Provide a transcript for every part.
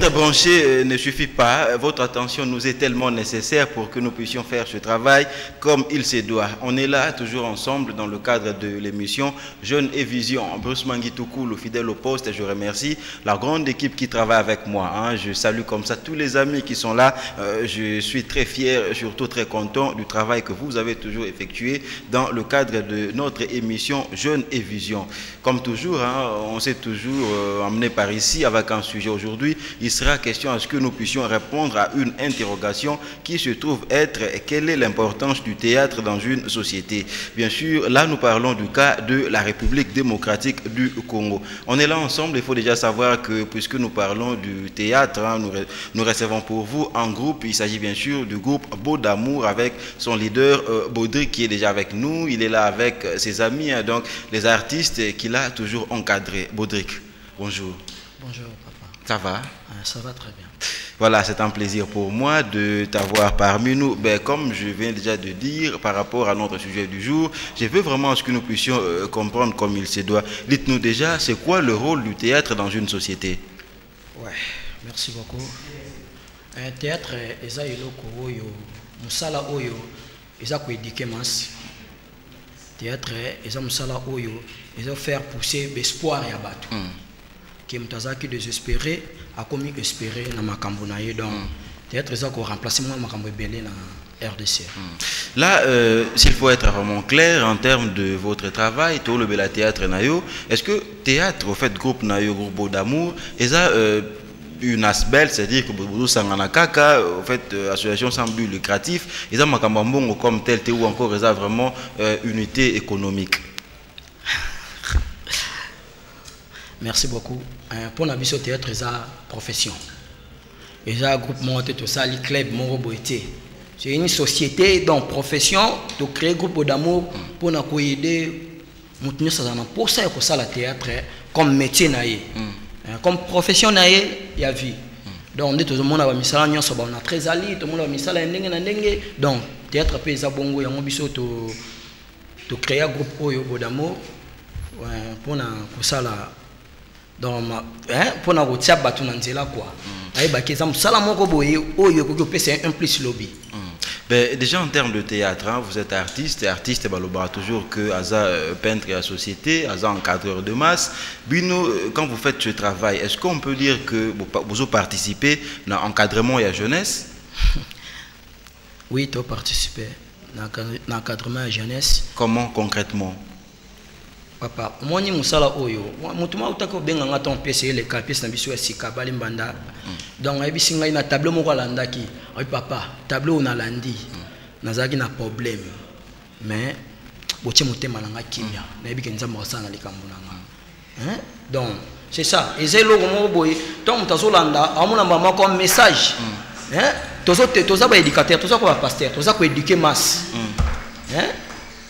Être branché ne suffit pas. Votre attention nous est tellement nécessaire pour que nous puissions faire ce travail comme il se doit. On est là toujours ensemble dans le cadre de l'émission Jeunes et Vision. Bruce Mangitoukou, le fidèle au poste, je remercie la grande équipe qui travaille avec moi. Je salue comme ça tous les amis qui sont là. Je suis très fier, surtout très content du travail que vous avez toujours effectué dans le cadre de notre émission Jeunes et Vision. Comme toujours, on s'est toujours emmené par ici avec un sujet. Aujourd'hui, il sera question à ce que nous puissions répondre à une interrogation qui se trouve être quelle est l'importance du théâtre dans une société. Bien sûr, là nous parlons du cas de la République démocratique du Congo. On est là ensemble, il faut déjà savoir que puisque nous parlons du théâtre, nous recevons pour vous un groupe, il s'agit bien sûr du groupe Beau d'Amour avec son leader Baudric qui est déjà avec nous, il est là avec ses amis, donc les artistes qu'il a toujours encadrés. Baudric, bonjour. Bonjour papa. Ça va? Ça va très bien. Voilà, c'est un plaisir pour moi de t'avoir parmi nous. Comme je viens déjà de dire par rapport à notre sujet du jour, je veux vraiment ce que nous puissions comprendre comme il se doit. Dites-nous déjà, c'est quoi le rôle du théâtre dans une société? Ouais, merci beaucoup. Un théâtre, eza eloko oyo, musala oyo, eza ko éduquer masse. Théâtre, eza musala oyo, eza faire pousser l'espoir ya bato. Qui mutazaki désespéré a commis espérer na makambo na ye donc théâtre ça ko remplacer moi makambo belé na RDC. Là s'il faut être vraiment clair en termes de votre travail tout le bel théâtre nayo, est-ce que théâtre au fait groupe nayo groupe Beau d'Amour et ça une asbel, c'est-à-dire que Boudou Sanganakaka, en fait, association sans but lucratif, ils ont makambo mbongo comme tel ou encore ils ont vraiment unité économique. Merci beaucoup. Pour la mission théâtre, c'est une profession. C'est un groupement de tout ça, le club Moroboité. C'est une société dans profession de créer un groupe d'amour pour nous aider. Pour ça, il faut ça le théâtre comme métier. Comme profession, il y a vie. Donc, tout le monde a mis ça, on a très ali, tout le monde a mis ça, donc, théâtre, il y a bongo, il y a de créer un groupe d'amour pour ça. Donc pour na rotia batu na nzela quoi ay ba kezam sala moko boye oyo ko pese un plus lobby. Déjà en termes de théâtre, vous êtes artiste et artiste baloba toujours que aza peintre et à société, aza encadreur de masse. Bino, quand vous faites ce travail, est-ce qu'on peut dire que vous participez dans l'encadrement et la jeunesse? Oui, tu participes dans l'encadrement et la jeunesse. Comment concrètement? Papa, moi ni musala oyo, mutuma utako benga ngaton pese le kapis na biso ya sika bali mbanda. Donc ay bisinga ina tableau moko landaki. Ay papa, tableau na landi. Nazaki na problème. Mais boche motema nanga kimia. Na yebi kenza mosana likambo nanga. Donc c'est ça. Et logo moko boy, tant mutazo landa, amuna mama comme message. Toza ba éducateur, toza ko pasteur, toza ko éduquer masse.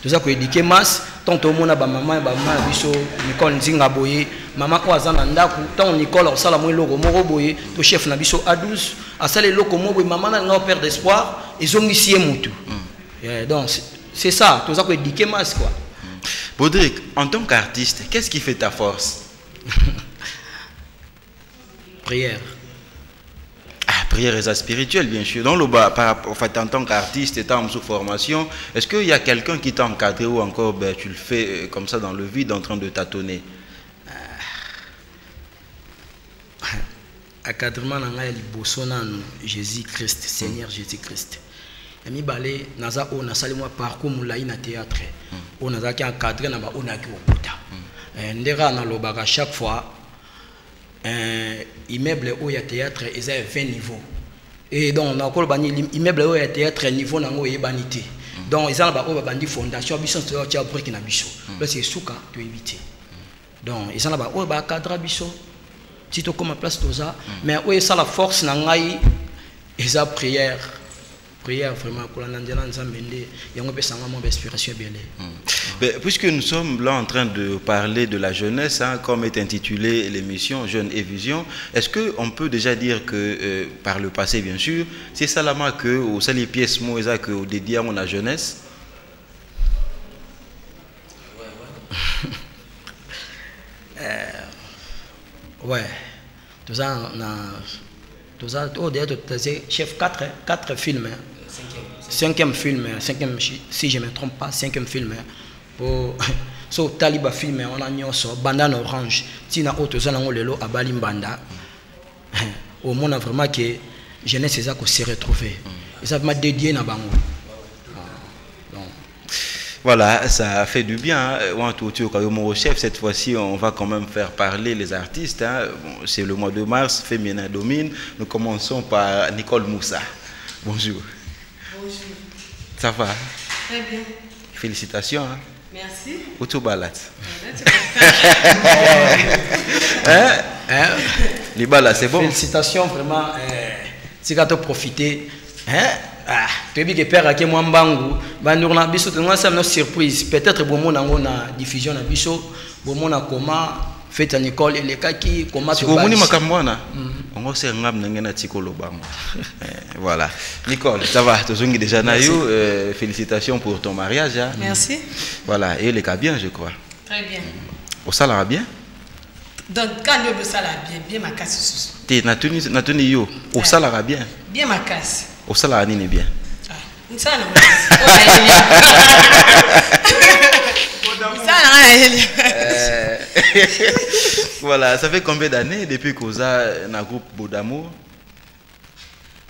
Toza ko éduquer masse. Tant que mon maman biso Nicole Nzinga boye maman ko azana ndaku tant Nicole osala mo logo moko boye to chef na biso a 12 asala loko mo boye maman na nga père d'espoir ezongisi ye mutu. Donc c'est ça tout ça ko éduquer mas quoi. Baudric, en tant qu'artiste, qu'est-ce qui fait ta force? Prière. Prière et spirituelle, bien sûr. Dans le bas, en fait, en tant qu'artiste, étant sous formation, est-ce qu'il y a quelqu'un qui t'a encadré ou encore tu le fais comme ça dans le vide en train de tâtonner? Encadrement dans Jésus-Christ, Seigneur Jésus-Christ. Ami balé naza o nasali moi parcours moulai na théâtre. On naza ki encadré na ba onaki okuta. Ndera na lobaka chaque fois immeuble où il y a théâtre ils ont 20 niveaux et donc on a encore bani immeuble où il y a théâtre niveau nango et banité donc ils ont ba bandi fondation biso to tia break na biso là c'est souka to éviter donc ils ont ba o ba cadre biso si to comme place toza mais où ça la force na ngai ils ont prière vraiment pour puisque nous sommes là en train de parler de la jeunesse, comme est intitulée l'émission Jeunes et Vision, est-ce qu'on peut déjà dire que par le passé bien sûr, c'est ça la marque ou ça les pièces moïsa que dédié à la jeunesse? Ouais, tout ça chef 4 films. 5e film, 5e, si je ne me trompe pas, 5e film. Pour so Taliba film, on a mis Bandana Orange. Tina Auto Zanango Lelo à Balimbanda. Au monde a vraiment que jeunesse c'est ça qu'on s'est retrouvé. Et ça m'a dédié à Bango. Voilà, ça fait du bien. Mon chef, cette fois-ci, on va quand même faire parler les artistes. Hein. Bon, c'est le mois de mars, Féminin Domine. Nous commençons par Nicole Moussa. Bonjour. Bonjour. Ça va? Très bien. Félicitations. Hein. Merci. Autobalat. Les balles, c'est bon. Félicitations, vraiment. Si tu as profité. Tu as vu que père a moi mbangu, bandurna biso tu ngasa na surprise. Peut-être bon mon na diffusion na biso, bon mon na comment fête à Nicole et les kaki comment tu vas. Bon makamwana. On va se ngam na ngena tikolo bango. Voilà. Nicole, ça va, tu zongi déjà na yo, félicitations pour ton mariage. Hein. Merci. Voilà, et les cas bien, je crois. Très bien. Au salara bien? Donc quand yo salara bien ma casse. T'es na tuni yo, au salara bien. Bien ma casse. Au salara ni bien. Ça voilà, ça fait combien d'années depuis que vous avez un groupe Beaudamour?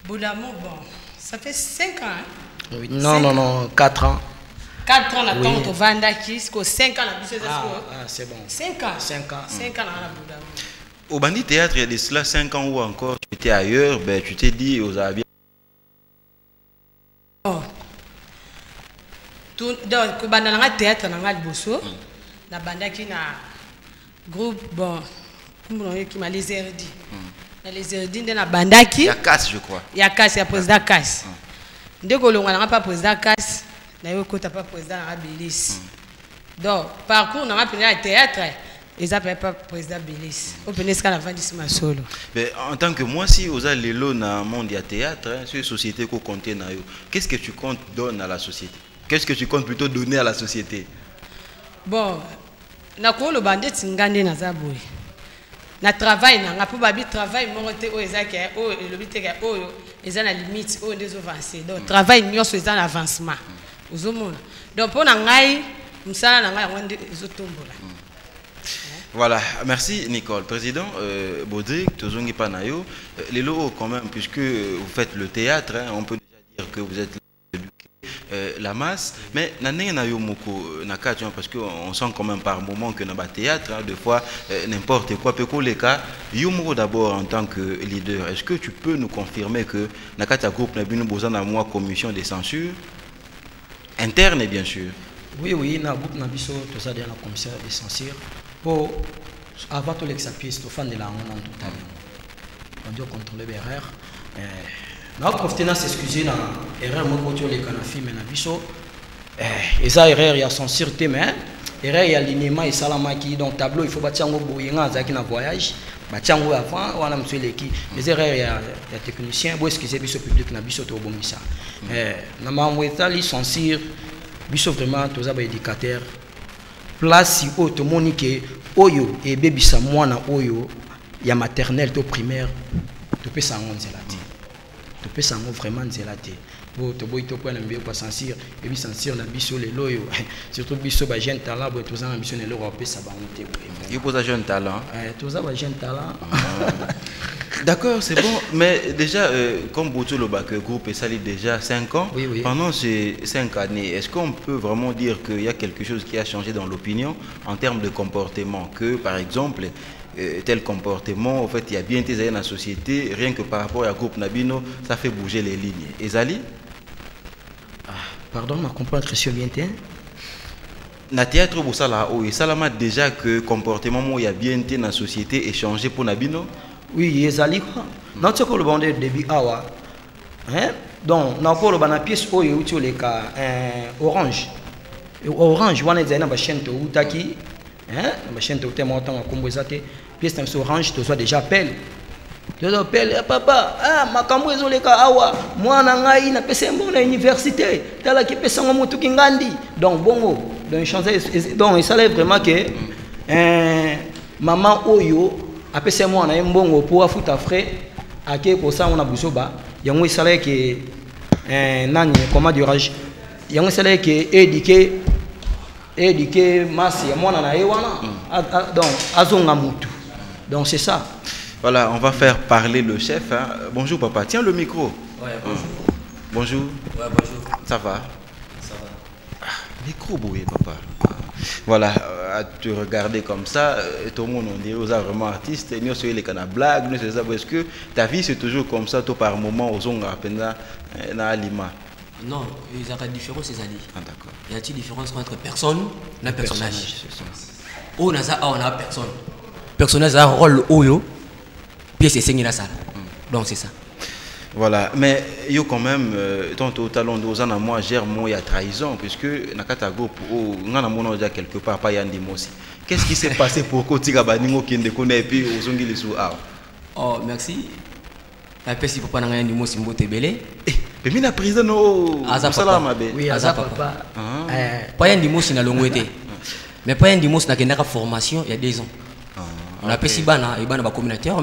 Beaudamour, bon, ça fait 5 ans. Hein? Oui, non, 4 ans. 4 ans, on a compté au Vandaki, 5 ans, c'est bon. 5 ans. 5 ans. 5 ans, on a Beaudamour. Au Bandit Théâtre, il y a de cela 5 ans ou encore, tu étais ailleurs, ben, tu t'es dit aux avis. Donc, dans le théâtre, dans le bosso, na banda qui na groupe bon, qui m'a les erdi. Na les erdi dans la banda qui. Il y a casse, je crois. Il y a casse, il y a président casse. Dès que l'on n'a pas président casse, na yo kota pas président Abilis. Donc, parcours n'a pas le théâtre. Ils n'appellent pas président Bélis. Au pénis qu'à la fin du solo. En tant que moi, si vous avez le dans le monde du théâtre, sur une société qu'on compte, qu'est-ce que tu comptes donner à la société? Qu'est-ce que tu comptes plutôt donner à la société? Bon, na ko le bandit ngande na zaboy. Na travail na ngapo babi travail monte o ezaka o le biteka o eza na limite o des avancer. Donc travail nyonso eza na avancement. Ozomona. Donc pour na ngai msala na ngai ngande ezotombola. Voilà, merci Nicole. Président Baudric, Tozongi Panayo, les lots quand même, puisque vous faites le théâtre, hein, on peut déjà dire que vous êtes la masse, mais parce qu'on sent quand même par moment que dans le théâtre, hein, des fois, n'importe quoi, peut les cas, Yomo d'abord en tant que leader, est-ce que tu peux nous confirmer que Nakata Groupe n'a besoin d'un mois commission de censure interne, bien sûr? Oui, na groupe Nabiso, tout ça, dans la commission de censure. Pour avoir tous les sapiens, au fan de la honte en total. On doit contrôler l'erreur. Nous profitons de s'excuser dans l'erreur, moi, quand les canafis, mais Nabiso. Et ça, erreur, il y a censure, mais erreur, il y a l'alignement et salamaki. Donc, tableau, il faut bâtir un boyinga, zaki na voyage. Bâtir un avant, on a monsieur l'équipe. Les erreurs, il y a technicien, vous excusez, biso public, Nabiso, tout bon, ça. Nous avons été censure, biso vraiment, tous les éducateurs. Place si haute monique oyo et bébé sa mwana oyo ya maternelle to primaire to pe sango nzelati to pe sango vraiment nzelati bo to boy to ko na mbie kwa censure et bi censure na biso le loyo surtout biso ba jeune talent bo to za ambition le ro pe sa ba monter il pose jeune talent to za ba jeune talent. D'accord, c'est bon, mais déjà, comme Boutou le groupe est sali déjà 5 ans, oui. Pendant ces 5 années, est-ce qu'on peut vraiment dire qu'il y a quelque chose qui a changé dans l'opinion en termes de comportement? Que par exemple, tel comportement, en fait, il y a bien été dans la société, rien que par rapport à groupe Nabino, ça fait bouger les lignes. Et Zali? Pardon, ma compréhension bien été? Na théâtre Boussala, ça l'a déjà que comportement, il y a bien été dans la société et changé pour Nabino? Oui, ezali quoi. Non, tu as le bandé début awa. Hein? Donc, on a encore le pièce où il y a le cas orange. Orange, on est dans la chaîne de Outaki. Hein? La chaîne de Outaki, on a composé pièce de orange, tu as déjà appelé. Tu as appelé, papa, ma camou est le cas awa. Moi, on a passé à l'université. Tu as qui passé à Motu Kingandi. Donc, bon, donc, il s'allait vraiment que maman Oyo. Après c'est moi on a un bon pour foutre frais ake ko sa on a busoba yango isala ke nani comment dirais-je yango isala ke éduquer masi ya mwana na ewana donc azonga mutu donc c'est ça. Voilà, on va faire parler le chef, hein. Bonjour papa, tiens le micro. Ouais, bonjour. Bonjour. Ouais, bonjour. Ça va? Ça va. Micro boué papa. Voilà, à te regarder comme ça, tout le monde on dirait aux vraiment artistes, nous sommes les canaux blagues, nous sommes est-ce que ta vie c'est toujours comme ça, toi par moment aux ongles à peine na Lima. Non, il y a une différence, c'est ça. Ah d'accord. Il y a une différence entre personne et personnage. On a personne. Personnage a un rôle oyo, puis c'est la salle. Donc c'est ça. Voilà, mais yo quand même, tant au talent d'Ozan à moi, gère moi il y a trahison, puisque Nakata groupe où on a mon déjà quelque part pas Yandi Mossi. Qu'est-ce qui s'est passé pour que Tiga Baningo qui ne connaît plus aux ongles sous ah. Oh merci. La personne papa n'a Yandi Mossi mbote belé. Mais mina président no. Salama be. Oui, Aza papa. Pas Yandi Mossi na longwete. Mais pas Yandi Mossi na kendaka formation il y a 2 ans. On a pesi bana et bana ba communautaire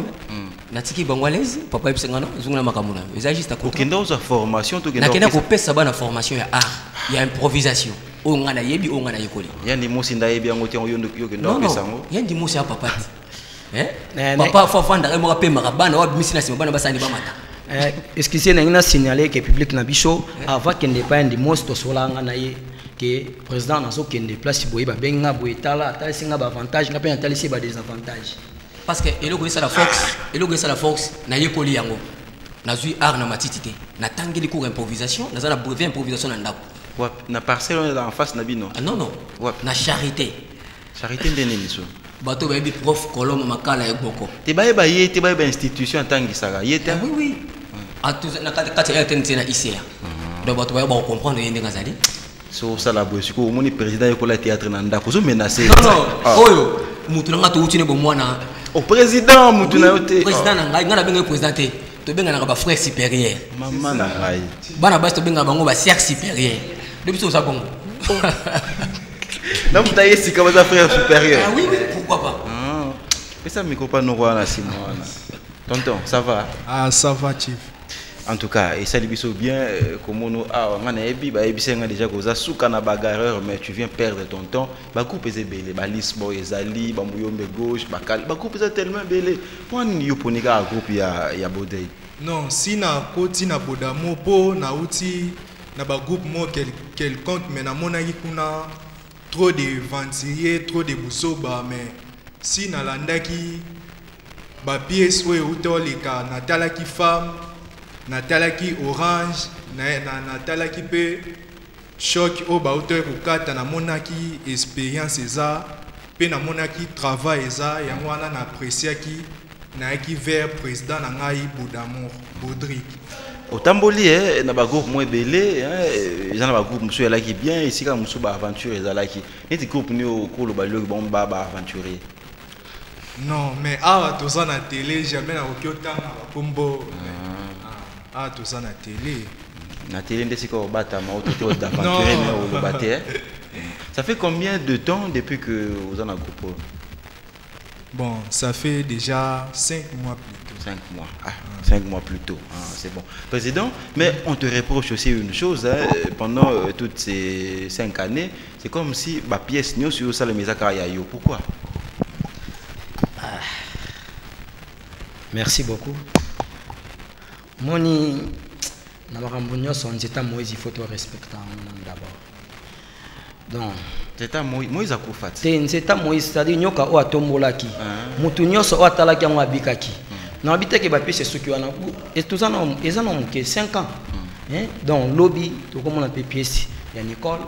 natiki bangwalaise papa epsengana zunguna makamuna eza juste à côté okenda za formation to kenda nakenda ko pesa bana formation ya art ya improvisation o ngana yebi o ngana yekoli yani mosi nda yebi yango tiango yo kenda pesa ngo yandi mosi ya papa papa fa fanda mo rapé marabana wa bimisi na sima bana basani ba mata excusez na signaler que public na biso avant qu'il ne pas indi mosto solanga na ye que président nazo kende place boye ba benga boye tala singa ba avantage na pe na tali ba désavantage. Parce que eloko esa la force na yekoli yango nazui art na matitité na tangeli cours improvisation na za brevet improvisation na ndako na parcelle en face na bino non na charité ndene niso bato ba bi prof koloma makala ekoko te ba institution tangisaka yete oui atuza na kati ya tente na ICA donc bato ba comprendre yende ngazali so ça la bosiko moni président ekola théâtre na ndako zo menacer non oyo mutu nga to utine bo mwana au président mutu na yote président na ngai ngana benga présenté to benga na ba frère supérieur maman na ngai bana basi to benga bango ba sœur supérieur depuis ça bongo na muta yesi ka ba frère supérieur ah oui pourquoi pas et ça me copain no wana simona tonton ça va ah ça va chief. En tout cas, et ça lui bien, comme on a déjà causé souka na bagarreur, mais tu viens perdre ton temps. Bakou pèse belé, balis boy ezali, bambouillon gauche, bakal, bakou pèse tellement belé. Pour nous yoponiga groupe ya bodei. Non, si na koti na bodamo po na uti na ba groupe mo quelconque, mais na mona kuna trop de ventiliers, trop de busoba, mais si na landaki ba pièce oyo utolika na talaki femme natalaki orange natalaki pe choc au baauteur kokata namonaki expérience eza pe namonaki travail eza yango wana na appréciaki nayaki vers président na ngai Bodamour Baudric otamboli na ba groupe mo ebele eza na ba groupe musu elaki bien ici ka musu ba aventure ezalaki neti groupe ni okolo baloki bomba ba aventurier. Non mais tout ça na télé jamais na okiotanga bakombo. Ah, tout ça na télé. Na télé, c'est quoi au bâtiment, au d'aventurer, mais au bâtiment. Ça fait combien de temps depuis que vous en avez groupe? Bon, ça fait déjà 5 mois plus tôt. 5 mois. Ah, 5 mois plus tôt. Ah, c'est bon. Président, mais on te reproche aussi une chose, hein, pendant toutes ces 5 années, c'est comme si ma pièce n'est sur ça le Mizakayayo. Pourquoi? Merci beaucoup. Moni na makambo nyonso nzeta Moïse il faut to respecter d'abord. Donc nzeta Moïse akufa te nzeta Moïse c'est-à-dire nyoka o atombolaki mutu nyonso o atalaki yango abikaki na abiteke ba pese soki wana et tout ça non ezana muke 5 ans donc lobby to comme on a pièce ya Nicole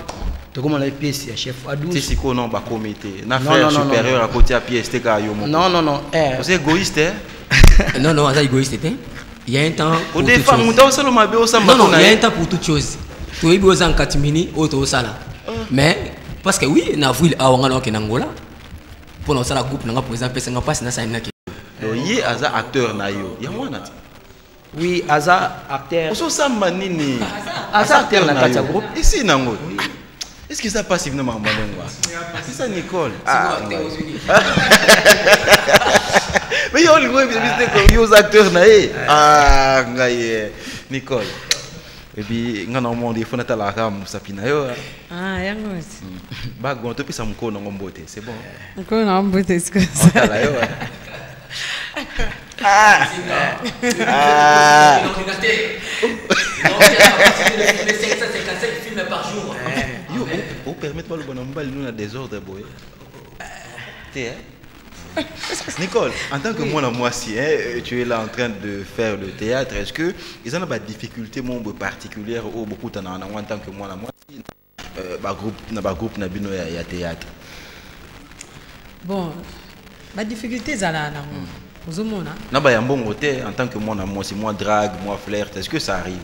to comme on a pièce ya chef Adou c'est siko non ba comité na frère supérieur à côté à pièce te ka yo mo non vous êtes égoïste non ça égoïste il y a un temps pour des femmes il y a un temps pour toute chose tu es besoin en katimini auto sala mais parce que oui na ville a wanga na Angola pour nous sala groupe na président pesa nga passe na sa ina ki yi aza acteur na yo ya mwana ti oui aza acteur oso samba nini aza acteur na kati groupe ici nango est-ce que ça passe évidemment en balengwa c'est ça Nicole Mais yo le groupe yo acteurs naé. Ah ngaye Nicole. Et puis ngana monde il faut nata la cam sapina yo. Ah yango aussi. Ba gonto pisa mkono ngombote, c'est bon. Encore na mbote c'est ça. Tala yo. Ah. Films par jour. Yo, on permet pas le bon embal nous na désordre boy. Nicole, en tant que moi si tu es là en train de faire le théâtre, est-ce que ils ont des difficultés particulières ou beaucoup en tant que moi groupe na bino ya théâtre? Bon, ma difficulté ça là vous mona. Na ba yambongo te en tant que moi si moi drague, moi flirt, est-ce que ça arrive?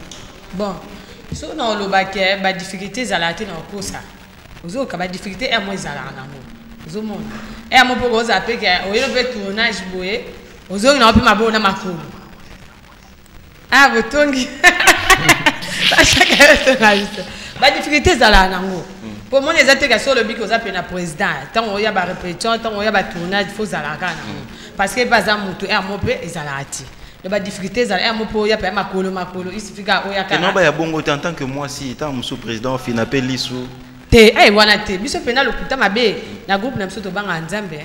Bon, so na lo ba ke ba difficulté ça là te na ko ça. Ozo ka ba difficulté e mo za là na mo. Ozo mona. E mo po go za pe ke o yelo pe tournage boye. Ozo na opi mabo na makolo. Ah botongi. Ça chaque tournage. Ba difficulté ça là na ngo. Pour moi les attaques sur le bic aux appels na président. Tant on y a ba répétition, tant on y a ba tournage, faut ça là kana. Parce que par exemple moto e mo pe ezalati. Le ba difficulté ça e mo po ya pe makolo il suffit ka o ya kana. Non ba ya bongo en tant que moi si tant sous président finape lisu. Te eh wana te biso pena lokuta mabe na groupe na biso to banga nzambe.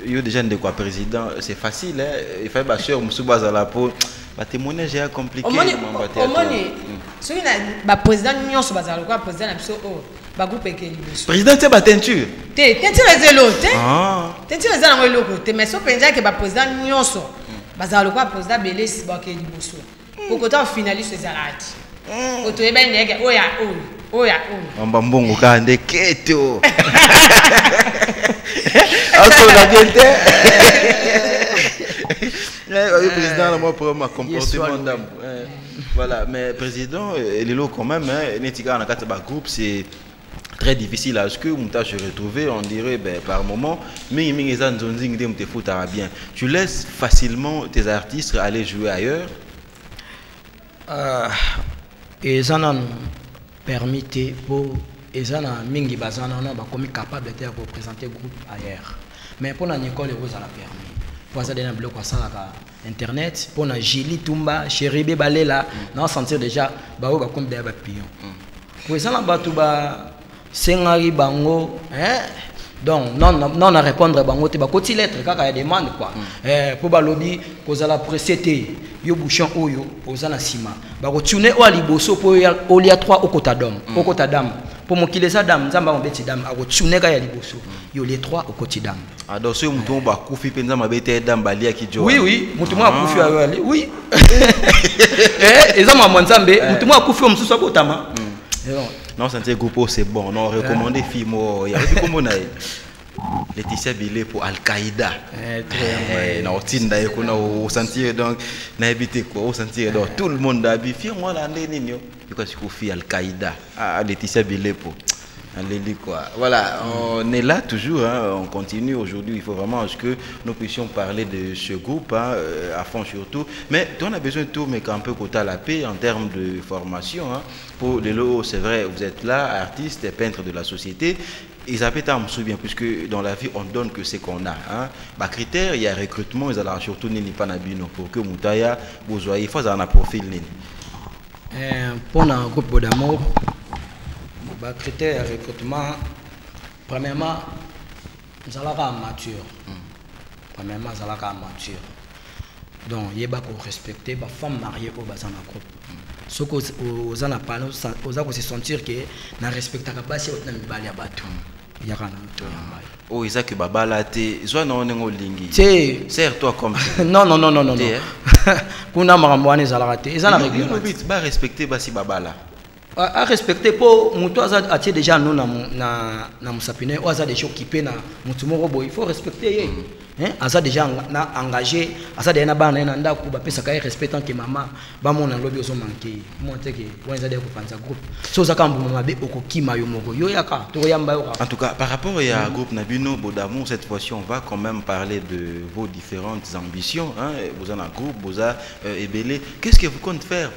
Yo déjà de quoi président c'est facile il fait ba sœur musu bazala po ba témoignage est compliqué omoni soki na ba président nyonso bazala quoi président na biso o ba groupe ekeli biso président te ba teinture ezelo te teinture ezala ngo eloko te mais so penza ke ba président nyonso bazala quoi président belesi ba ekeli biso kokota finaliste ezalati otoyeba ndeke oya mbongo ka ndeketo la gente. Le président, moi, pour ma comportement d'âme. Voilà, mais président, les lots quand même, Netika en a groupe, c'est très difficile à ce que Mouta se retrouve, on dirait par moment, mais bien. Tu laisses facilement tes artistes aller jouer ailleurs. Et ça n'a permis pour et ça n'a mingi bazana na ba comme capable de représenter groupe ailleurs. Mais pour la Nicole et Rose a la permis. Pour ça d'un bloc ça la internet pour la Gili Tumba Chéribé Balela non sentir déjà ba comme des papillons. Pour ça na ba tout ba sengari bango donc non à répondre bango te ba koti lettre kaka ya demande quoi. Pour ba lobby cause la précédé yo bouchon oyo ozana sima ba ko tune o liboso po olia 3 okotadam okotadam pour mon qu'il ça dame nzamba mbeti dame a ko tune ka ya liboso yo les 3 okotidam alors ce mutu ba kufi penza mabete dame balia ki jo oui mutu mo akufi ali oui eza mwa nzambe mutu mo akufi omsusu akotama non santé groupe c'est bon non recommander film ya comment na Laetitia Bilé pour Al-Qaïda. Na otinda kuna au sentir donc na habité quoi au sentir donc tout le monde a bifié moi là ndeni yo parce que fi Al-Qaïda Laetitia Bilé pour allez quoi. Voilà, on est là toujours on continue aujourd'hui, il faut vraiment que nous puissions parler de ce groupe à fond surtout, mais on a besoin de tout mais qu'un peu côté la paix en termes de formation pour les lots, c'est vrai, vous êtes là artiste et peintre de la société. Ils appellent ça, je me souviens, puisque dans la vie, on donne que ce qu'on a. Bah, critère, il y a recrutement, ils allaient surtout nini panabino pour que Moutaya, vous voyez, il faut un profil nini. Pour un groupe d'amour, bah, critère recrutement, premièrement, nous allons mature. Premièrement, nous allons mature. Donc, il y a qu'on respecter les femmes mariées au bazar d'un groupe. Ce qu'on a parlé, on se sentir que na respecta pas si on a mis balia bateau. Il y a un autre. Oh, ils ont que babala te, soit non on est lingi. Serre-toi comme. Non. Kuna maramboane zalarate. Ils ont la règle. Il va respecter basi babala. À respecter pour mutu a déjà nous na musapine ou aza déjà occupé na mutu moko boy, il faut respecter aza déjà engagé aza déjà na bana na ndako ba pesa ka respectant que maman ba mona lobi ozo manquer monter que wanza de ko panza groupe so za kambu mabe okokima yo moko yo yaka to yamba yo. En tout cas par rapport à groupe Nabino Bodamou, cette fois-ci on va quand même parler de vos différentes ambitions vous en un groupe vous a ébélé, qu'est-ce que vous comptez faire?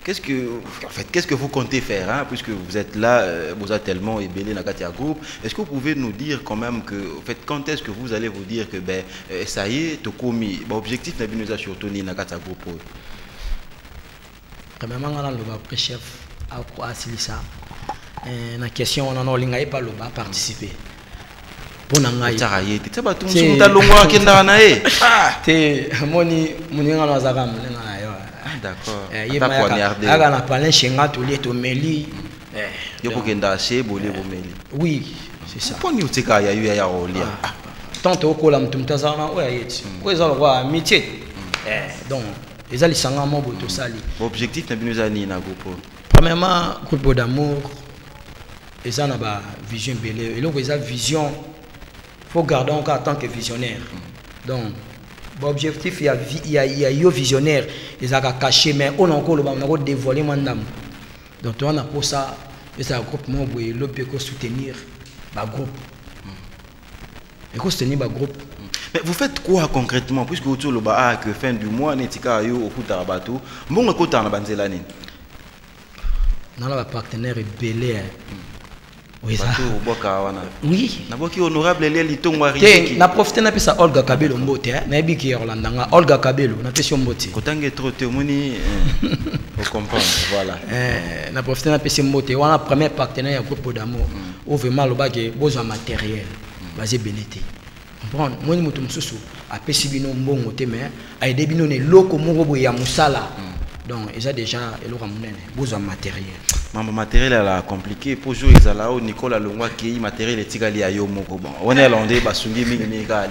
qu'est-ce que vous comptez faire, hein, puisque vous êtes là, vous êtes tellement ébélé dans le groupe. Est-ce que vous pouvez nous dire quand même que, en fait, quand est-ce que vous allez vous dire que ben ça y est, tout commis, objectif n'a bien nous a surtout ni dans le groupe. Premièrement, on a le chef à Silissa. La question, on a l'ingé pas le bas participer. Bon, on a eu. Tu sais pas tout le monde a l'ongwa qui est dans la haie. T'es moni on a zagam. D'accord. Il y a un palais chez moi, tout les tomeli. Il y a beaucoup d'acheter, bolé, bomeli. Oui, c'est ça. Pourquoi nous t'es il y a au lit. Tant au colam tum tazana, ouais, ouais, ça va métier. Donc, les alliés sont en mode tout ça. L'objectif n'est pas nous aller dans le groupe. Premièrement, groupe d'amour. Et ça n'a pas vision belle. Et là, ils ont vision. Faut garder encore en tant que visionnaire. Donc, l'objectif, il y a un visionnaire. Ils ont caché, mais on a encore dévoilé mon âme. Donc, on a pour ça, c'est un groupe où il peut soutenir le groupe. Il faut soutenir le groupe. Mais vous faites quoi concrètement, puisque vous avez dit que fin du mois, vous avez au foot à Rabatou, vous avez dit que vous avez un partenaire belé. Oui, oui. Naboki honorable na profité na pesa Olga Kabelo mbote na biki Orlandanga Olga Kabelo na pesa mbote kotange trop te moni vous comprendre voilà na profité na pesa mbote wana premier partenaire ya groupe d'amour ou vraiment le bagage besoin matériel basé belité comprendre moni mutu mususu a pesi bino mbongo te mais a aider bino ne loko moko ya musala donc ils ont déjà besoin matériel. Maman matériel est compliqué pour jouer les alao Nicolas Longwa qui matériel est tigali à Yomoko. On est landé basungi minga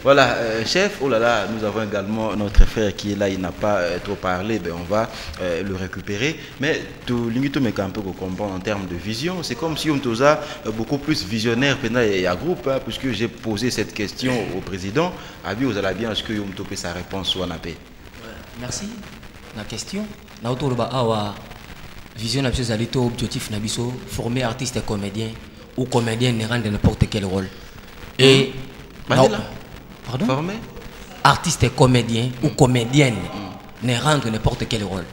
voilà chef. Oh là là, nous avons également notre frère qui est là, il n'a pas trop parlé, ben on va le récupérer. Mais tout limite mais un peu comprendre en termes de vision, c'est comme si on toza beaucoup plus visionnaire pendant il y a groupe hein, puisque j'ai posé cette question au président. Abi vous allez bien est-ce que vous topé sa réponse ou en appel. Merci. La question, na autour de awa vision na biso alito objectif na biso former artiste et comédien ou comédien ne rendre n'importe quel rôle. Et pardon former artiste et comédien ou comédienne ne rendre n'importe quel rôle.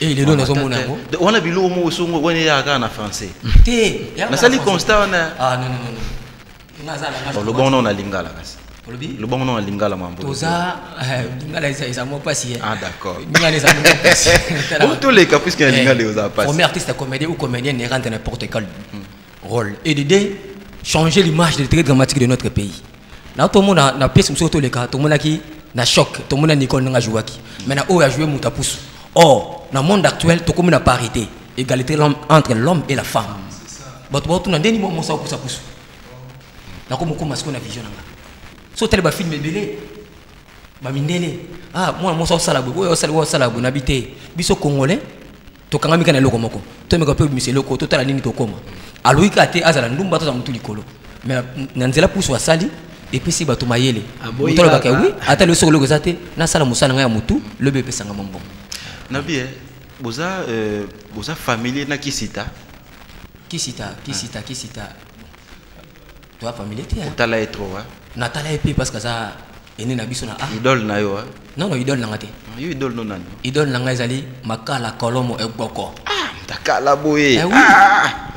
Et il est dans mon amour. On a vu le mot songo on est en français. Na sali constat on a ah non. Le bon nom na lingala. Le bon nom à Lingala Mambo. Toza, Lingala ils ont pas passé. Ah d'accord. Lingala ils ont pas passé. Pour tous les cas puisque Lingala ils ont passé. Premier artiste comédien ou comédien ne rentre n'importe quel rôle. Et l'idée changer l'image des traits dramatiques de notre pays. Là tout le monde a pièce sur tous les cas, tout le monde a qui na choc, tout le monde a Nicole n'a joué qui. Maintenant où a joué Moutapous. Or dans le monde actuel tout le monde a parité, égalité entre l'homme et la femme. But tout n'a déni mon ça pour ça pousse. Là comme masque na vision là. So tel ba film belé ba mindele ah moi so sala bo yo sala bo nabité biso congolais to kanga mika na loko moko to meka pe bimise loko to tala nini to koma aloyi kate azala ndumba to za mutu likolo mais nanzela pousse wa sali et puis si ba to mayele to lo ka oui ata le solo ko zate na sala musana nga ya mutu le bebe sanga mambo nabi boza famille na kisita toi famille te tala etro hein Nathalie et puis parce que ça est né na biso na idole na yo non idole na ngate yo idole no nani idole na ngazali makala kolomo egboko takala boye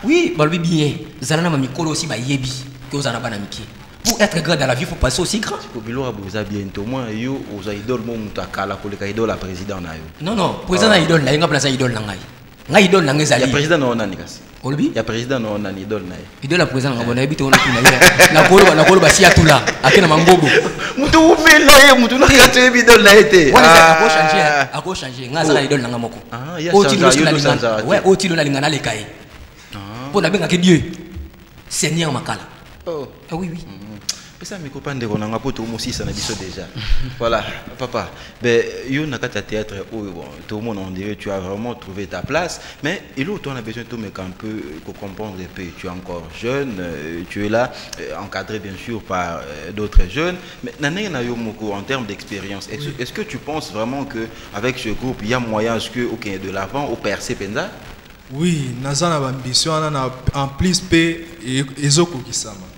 oui balbi bien zana na mikolo aussi ba yebi que vous en a bana miki pour être grand dans la vie faut passer aussi grand ko bilora boza bientôt moi yo oza idole mo mutakala ko le ka idole la président na yo non président na idole na nga place idole na ngai idole na ngazali ya président no nani kasi Olbi ya président no nani idole na idole la président ngabona ebite ona tuna na kolo ba si atula akena mangobo mutu uvela ye mutu na kate idole na ete ako changer ngaza na idole na ngamoko ya sanza ouais otilo na lingana le kai pour na benga ke Dieu Seigneur makala oui ça mes copains de Ronanga poto mosisa na biso déjà voilà papa ben yo na kata théâtre tout le monde on dirait tu as vraiment trouvé ta place mais il est on a besoin de mettre un peu comprendre un peu tu es encore jeune tu es là encadré bien sûr par d'autres jeunes mais nané na yo moko en termes d'expérience est-ce que tu penses vraiment que avec ce groupe il y a moyen que OK de l'avant au percer penza oui naza na ambition en plus pe ezoko kisama.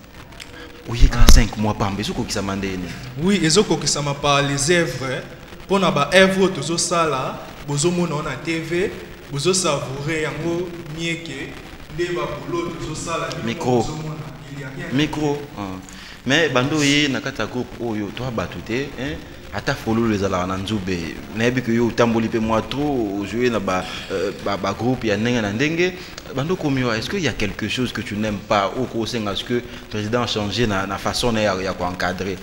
Oui, 5 mois par an, qui s'amène. Oui, et ce qui s'amène par les œuvres, pour na ba œuvre toujours ça là, bozo mona na TV bozo savourer yango mieke ndeba bolo bozo sala micro micro mais bando yi na kata groupe oyo to batute hein ata follow les ala na nzube na yebi que yo tamboli pe moi trop jouer na ba groupe ya ndenge na ndenge bando komio est-ce que il y a quelque chose que tu n'aimes pas ou ko senga est-ce que le président a changé na façon ya ko encadrer?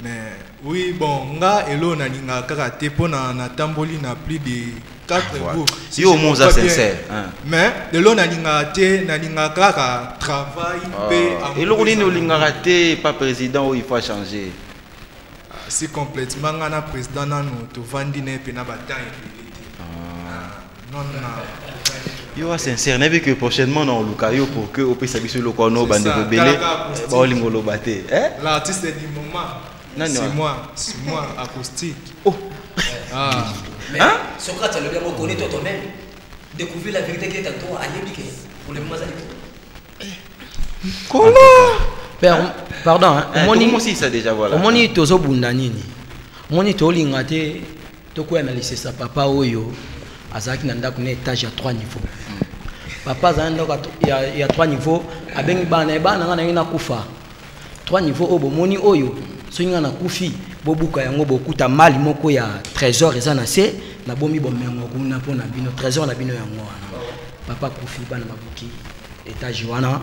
Mais oui, bon, nga elo na ninga karaté pour na tamboli na plus de 4 groupes. Si au moins ça sincère. Mais elo na ninga te na ninga kara travail pe. Elo ni no linga raté pas président ou il faut changer. Si complètement nga na président na no to vandi na pe na bataille. Non non. Yo sincère, n'a vu que prochainement non Lukayo pour que au pays s'habitue le kono bande rebelle ba lingolo baté. L'artiste du moment. C'est moi, acoustique. Oh. Ah. Mais Socrate, le bien reconnaît toi-même. Découvrir la vérité qui est en toi, allez piquer. Pour les moments Comment? Pardon, comment aussi ça déjà voilà. Moni tozo bunda nini? Moni to lingate to ko analyser sa papa oyo azaki na ndako na étage à 3 niveaux. Papa zanda il y a 3 niveaux, abengi bana ngana ina kufa. 3 niveaux obo moni oyo. Soinga na kufi bobuka yango bokuta mali moko ya trésor eza na se na bomi bomengo kuna pona bino trésor na bino yango wana papa kufi bana mabuki étage wana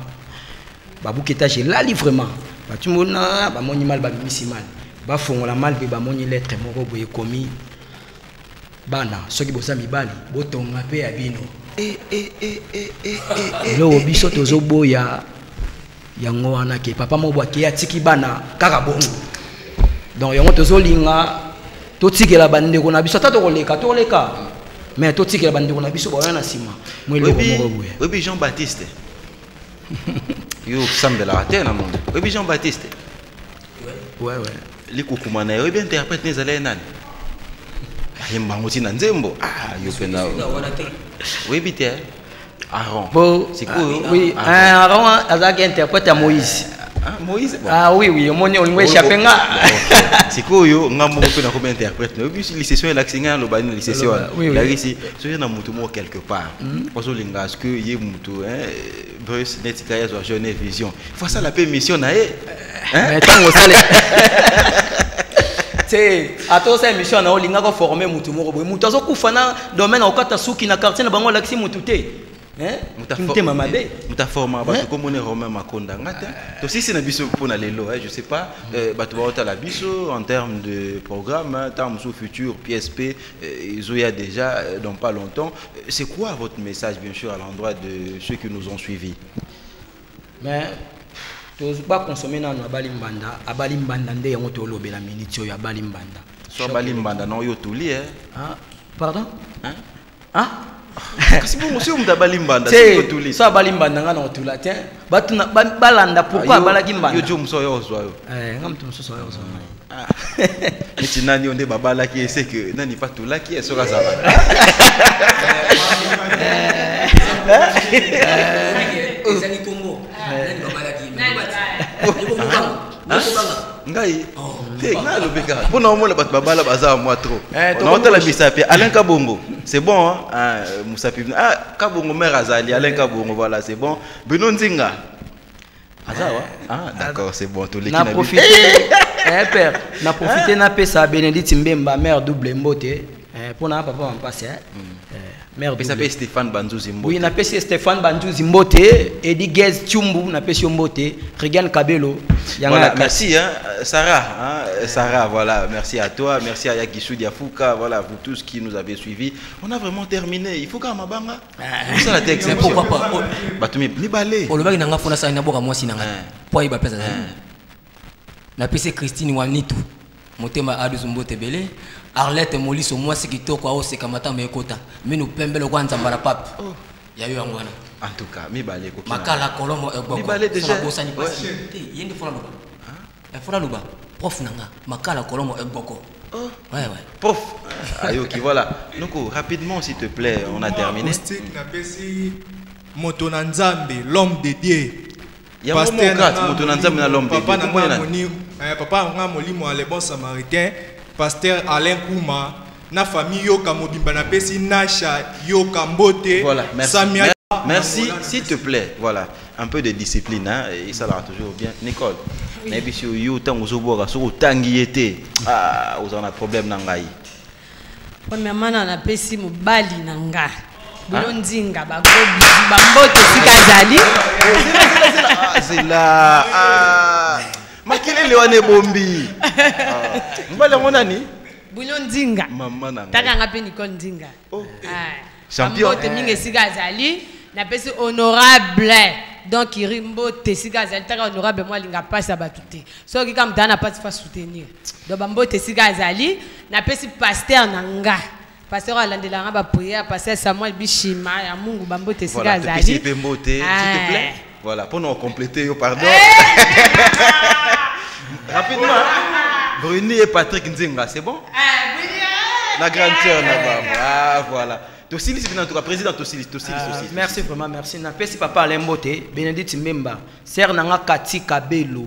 babuki étage là livrement batumona ba moni mal ba misi mal ba fongola mal be ba moni lettre moko boye komi bana soki bosami bali botonga pe ya bino lo biso tozo boya yango wana ke papa mo bwaki atiki bana kaka bongo donc yango tozolinga totikela bande ko na biso tata to leka mais totikela bande ko na biso boya na sima mwelo ko mo boya obi Jean-Baptiste yo sambela ate na monde obi Jean-Baptiste ouais likukuma na yo bien interprète nezale nani ayemba ngoti na nzembo yo pena oui bité Aaron. C'est cool. Oui, Aaron azaki interprète à Moïse. Moïse. Ah oui, moni on échappé nga. C'est cool yo ngamo ko na ko interprète. Mais puis les sessions la singa lo bani les sessions. La ici, so na mutu mo quelque part. Ozo linga ce que yé mutu Bruce Netika ya Jeune Vision. Faut ça la permission na e. Mais tango sale. C'est à toi cette émission na olinga ko former mutu mo boy. Mutu azo kufana domaine okata suki na quartier na bango laksi mutu te. Mutaforma bato comme on est Romain Makonda ngata to si c'est na biso pour na lelo je sais pas bato ba la biso en termes de programme termes sous futur PSP ils ont déjà dans pas longtemps. C'est quoi votre message bien sûr à l'endroit de ceux qui nous ont suivis? Mais to pas consommer na abali mbanda nde yango to lobela minute yo abali mbanda so abali mbanda non yo tuli pardon kasi bon monsieur mudabali mbanda c'est tuli so abali mbanda ngana otula tiens batu na balanda pourquoi balaki mbanda yo jo muso yo ozwa yo ngam to muso yo ozwa miti nani onde babala ki ese que nani pas tula ki eso kaza ezali Congo nani babala ki ngai te nga lo beka pona omona bat babala baza moi trop on entend la bisapi Alain Kabongo c'est bon Moussapi Kabongo mère azali Alain Kabongo voilà c'est bon Beno Nzinga azawa d'accord c'est bon tous les qui na profiter père na profiter na pesa Bénédicte Mbemba mère double mbote pour na papa on passe mère double s'appelle Stéphane Banzouzi Mbote oui na pesa Stéphane Banzouzi Mbote Eddie Gez Tchumbu na pesa Mbote Regan Kabelo voilà merci Sarah Sarah voilà merci à toi merci à Yagishu Diafouka voilà vous tous qui nous avez suivis on a vraiment terminé il faut quand mabanga ça la texte pourquoi pas batumi ni balé o lobaki nanga fona sa na boka mwasi nanga po iba pesa na pesa Christine Wanitu motema Aduzu Mbote Belé Arlette Moliso mwasi kitoko ao sekamata mekota minu pembele kwa nzambara pape ya yo ngwana en tout cas mi balé ko makala kolomo eboko mi balé déjà bosani pasi te yende fona luba fona luba prof nanga makala kolomo eboko ouais prof ayo qui voilà donc rapidement s'il te plaît on a terminé na pesi moto na nzambe l'homme de Dieu ya moto na nzambe na l'homme de Dieu papa nga molimo le bon samaritain pasteur Alain Kouma na famille yoka mobimba na pesi nasha yoka mbote. Voilà, merci. Samia, merci, s'il te plaît. Voilà, un peu de discipline, hein, et ça va toujours bien. Nicole, mais si vous avez un problème, premièrement na pesi mobali na nga bilondinga bagobi bambote sikazali c'est là makile lewane bombi mbala monani bilondinga mama na taka nga pe Nicole Ndinga champion mbote mingi sikazali na pesi honorable donc irimbo te sikazali taka honorable moi linga pasa batute so ki kam dana pas fa soutenir donc bambote sikazali na pesi pasteur nanga pasteur alandela nga ba prière pasteur Samuel Bishima ya Mungu bambote sikazali s'il te plaît voilà pour nous compléter pardon rapidement Bruni et Patrick Nzinga c'est bon la grande sœur là-bas voilà Tosilis, en tout cas, président Tosilis. Merci vraiment, merci. Na pesi papa Lembote, Bénédicte Memba, Ser Nanga Kati Kabelo.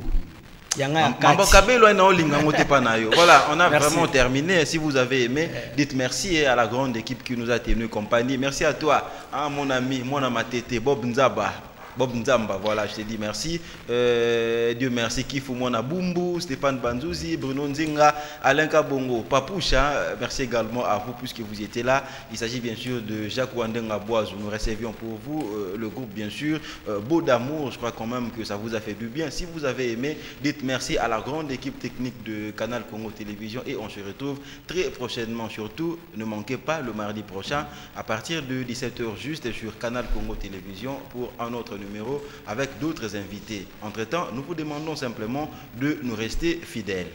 Voilà, on a vraiment terminé. Si vous avez aimé, dites merci à la grande équipe qui nous a tenu compagnie. Merci à toi, mon ami, mon amatété, Bob Nzaba. Bob Nzamba, voilà, je te dis merci. Dieu merci, Kifou Mona Bumbu, Stéphane Banzouzi, Bruno Nzinga, Alain Kabongo, Papoucha. Merci également à vous puisque vous étiez là. Il s'agit bien sûr de Jacques Wandenga Boaz. Nous recevions pour vous le groupe, bien sûr. Beau d'amour, je crois quand même que ça vous a fait du bien. Si vous avez aimé, dites merci à la grande équipe technique de Canal Congo Télévision et on se retrouve très prochainement. Surtout, ne manquez pas le mardi prochain à partir de 17h juste sur Canal Congo Télévision pour un autre numéro avec d'autres invités. Entre-temps, nous vous demandons simplement de nous rester fidèles.